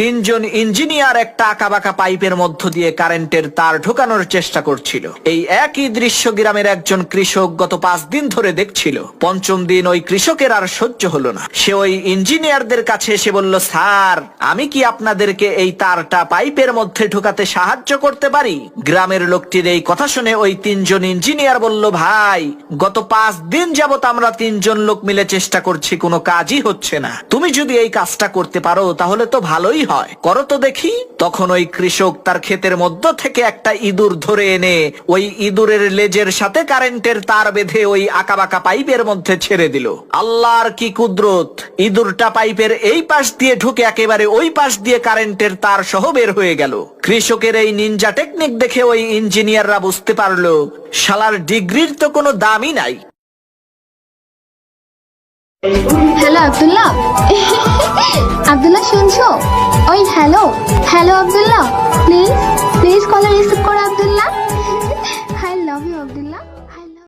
তিনজন ইঞ্জিনিয়ার একটা আঁকাবাঁকা পাইপের মধ্য দিয়ে কারেন্টের তার ঢোকানোর চেষ্টা করছিল। এই একই দৃশ্য গ্রামের একজন কৃষক গত 5 দিন ধরে দেখছিল। পঞ্চম দিন ওই কৃষকের আর সহ্য হলো না। সে ওই ইঞ্জিনিয়ারদের কাছে এসে বলল, স্যার, আমি কি আপনাদেরকে এই তারটা পাইপের মধ্যে ঢোকাতে সাহায্য করতে পারি? গ্রামের লোকটির এই কথা শুনে ওই তিনজন ইঞ্জিনিয়ার বলল, ভাই, গত 5 দিন যাবত আমরা 3 জন লোক মিলে চেষ্টা করছি, কোনো কাজই হচ্ছে না। তুমি যদি এই কাজটা করতে পারো তাহলে তো ভালোই হয়, করো তো দেখি। তখন ওই কৃষক তার ক্ষেতের মধ্য থেকে একটা ইঁদুর ধরে এনে ওই ইঁদুরের লেজের সাথে কারেন্টের তার বেঁধে ওই আঁকাবাঁকা পাইপের মধ্যে ছেড়ে দিল। আল্লাহর কি কুদরত! ইঁদুরটা পাইপের এই পাশ দিয়ে ঢুকে একেবারে ওই পাশ দিয়ে কারেন্টের তার সহ বের হয়ে গেল। কৃষকের এই নিনজা টেকনিক দেখে ওই ইঞ্জিনিয়াররা বুঝতে পারলো, শালার ডিগ্রির তো কোনো দামই নাই। হ্যালো আব্দুল্লাহ। আব্দুল্লাহ শুনছো? ওই হ্যালো হ্যালো আব্দুল্লাহ, প্লিজ